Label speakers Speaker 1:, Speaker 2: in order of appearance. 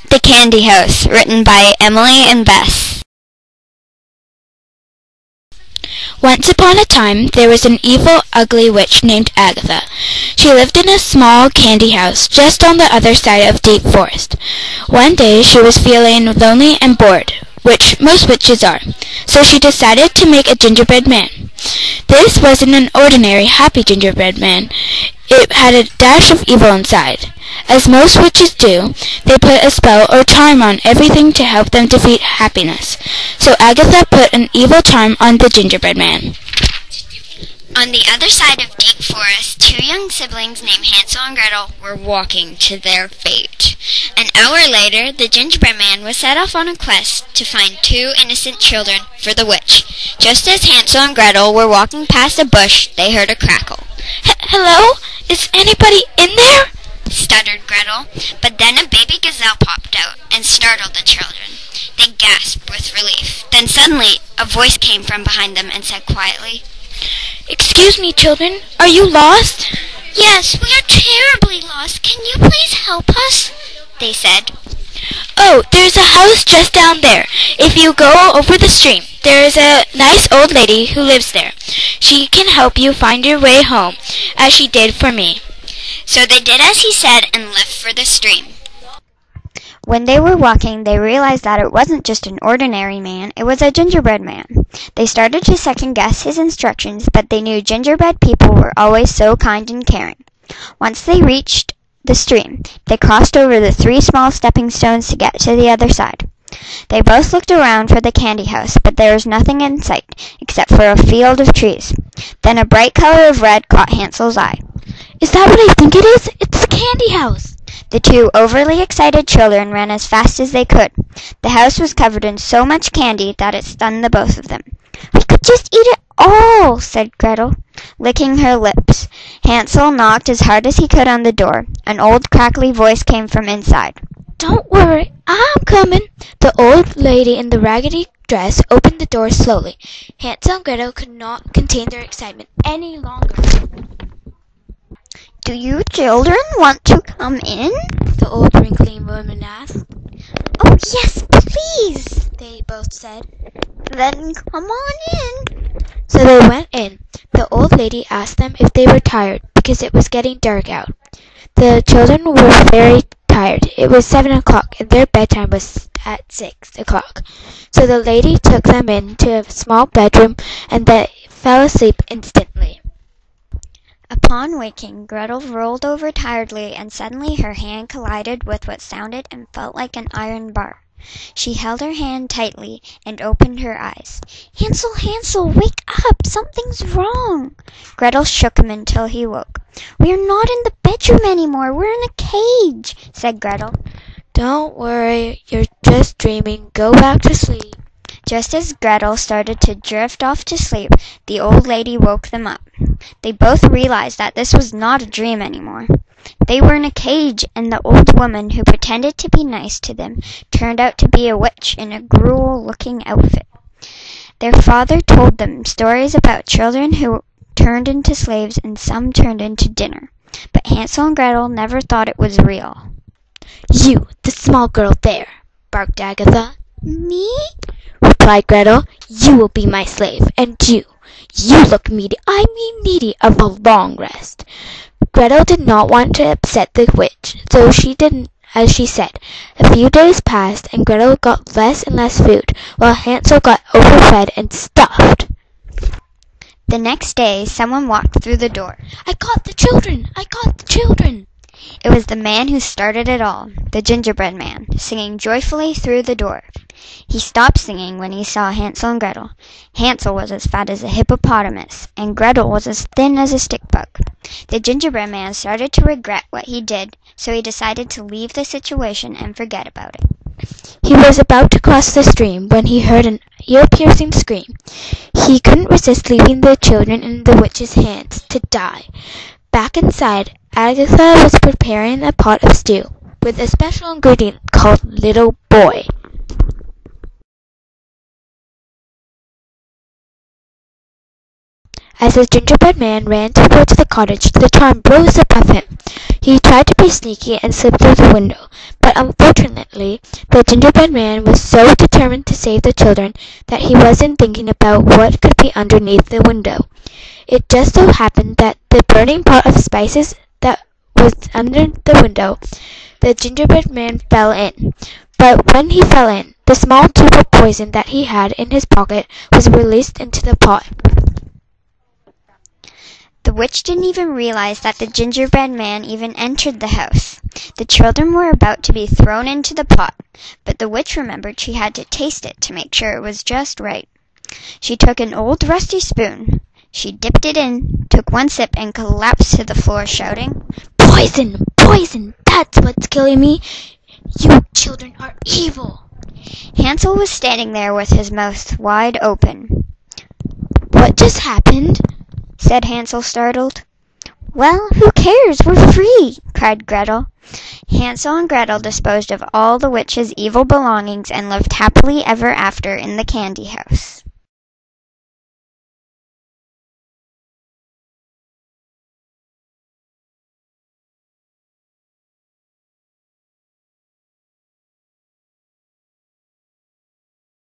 Speaker 1: The Candy House, written by Emily and Bess. Once upon a time, there was an evil, ugly witch named Agatha. She lived in a small candy house just on the other side of deep forest. One day, she was feeling lonely and bored, which most witches are, so she decided to make a gingerbread man. This wasn't an ordinary happy gingerbread man. It had a dash of evil inside. As most witches do, they put a spell or charm on everything to help them defeat happiness. So Agatha put an evil charm on the gingerbread man. On the other side of deep forest, two young siblings named Hansel and Gretel were walking to their fate. An hour later, the gingerbread man was set off on a quest to find two innocent children for the witch. Just as Hansel and Gretel were walking past a bush, they heard a crackle.
Speaker 2: Hello? Is anybody in there?
Speaker 1: Stuttered Gretel, but then a baby gazelle popped out and startled the children. They gasped with relief. Then suddenly a voice came from behind them and said quietly,
Speaker 2: "Excuse me, children, are you lost?"
Speaker 3: "Yes, we are terribly lost. Can you please help us?"
Speaker 1: they said.
Speaker 2: "Oh, there's a house just down there. If you go over the stream, there is a nice old lady who lives there. She can help you find your way home, as she did for me."
Speaker 1: So they did as he said and left for the stream.
Speaker 4: When they were walking, they realized that it wasn't just an ordinary man, it was a gingerbread man. They started to second-guess his instructions, but they knew gingerbread people were always so kind and caring. Once they reached the stream, they crossed over the 3 small stepping stones to get to the other side. They both looked around for the candy house, but there was nothing in sight, except for a field of trees. Then a bright color of red caught Hansel's eye.
Speaker 2: "Is that what I think it is? It's the candy house!"
Speaker 4: The two overly excited children ran as fast as they could. The house was covered in so much candy that it stunned the both of them. "We could just eat it all," said Gretel, licking her lips. Hansel knocked as hard as he could on the door. An old crackly voice came from inside.
Speaker 2: "Don't worry, I'm coming." The old lady in the raggedy dress opened the door slowly. Hansel and Gretel could not contain their excitement any longer.
Speaker 4: "Do you children want to come in?"
Speaker 2: the old wrinkly woman asked.
Speaker 4: "Oh, yes, please,"
Speaker 2: they both said.
Speaker 4: "Then come on in."
Speaker 2: So they went in. The old lady asked them if they were tired, because it was getting dark out. The children were very tired. It was 7 o'clock, and their bedtime was at 6 o'clock. So the lady took them into a small bedroom, and they fell asleep instantly.
Speaker 4: Upon waking, Gretel rolled over tiredly, and suddenly her hand collided with what sounded and felt like an iron bar. She held her hand tightly and opened her eyes. "Hansel, Hansel, wake up! Something's wrong!" Gretel shook him until he woke. "We are not in the bedroom anymore. We're in a cage," said Gretel.
Speaker 2: "Don't worry, you're just dreaming. Go back to sleep."
Speaker 4: Just as Gretel started to drift off to sleep, the old lady woke them up. They both realized that this was not a dream anymore. They were in a cage, and the old woman who pretended to be nice to them turned out to be a witch in a gruel-looking outfit. Their father told them stories about children who turned into slaves and some turned into dinner. But Hansel and Gretel never thought it was real.
Speaker 2: "You, the small girl there," barked Agatha.
Speaker 4: "Me?"
Speaker 2: replied Gretel. "You will be my slave, and you look needy of a long rest." Gretel did not want to upset the witch, so she did as she said. A few days passed, and Gretel got less and less food, while Hansel got overfed and stuffed.
Speaker 4: The next day, someone walked through the door.
Speaker 2: I caught the children! I caught the children!"
Speaker 4: It was the man who started it all, the gingerbread man, singing joyfully through the door. He stopped singing when he saw Hansel and Gretel. Hansel was as fat as a hippopotamus, and Gretel was as thin as a stick bug. The gingerbread man started to regret what he did, so he decided to leave the situation and forget about it.
Speaker 2: He was about to cross the stream when he heard an ear-piercing scream. He couldn't resist leaving the children in the witch's hands to die. Back inside, Agatha was preparing a pot of stew with a special ingredient called Little Boy. As the gingerbread man ran towards the cottage, the charm rose above him. He tried to be sneaky and slipped through the window, but unfortunately Unfortunately, the gingerbread man was so determined to save the children that he wasn't thinking about what could be underneath the window. It just so happened that the burning pot of spices that was under the window, the gingerbread man fell in. But when he fell in, the small tube of poison that he had in his pocket was released into the pot.
Speaker 4: The witch didn't even realize that the gingerbread man even entered the house. The children were about to be thrown into the pot, but the witch remembered she had to taste it to make sure it was just right. She took an old rusty spoon. She dipped it in, took one sip, and collapsed to the floor, shouting,
Speaker 2: Poison! Poison! That's what's killing me! You children are evil!
Speaker 4: Hansel was standing there with his mouth wide open.
Speaker 2: What just happened?
Speaker 4: Said Hansel, startled. Well, who cares? We're free, cried Gretel. Hansel and Gretel disposed of all the witch's evil belongings and lived happily ever after in the candy house.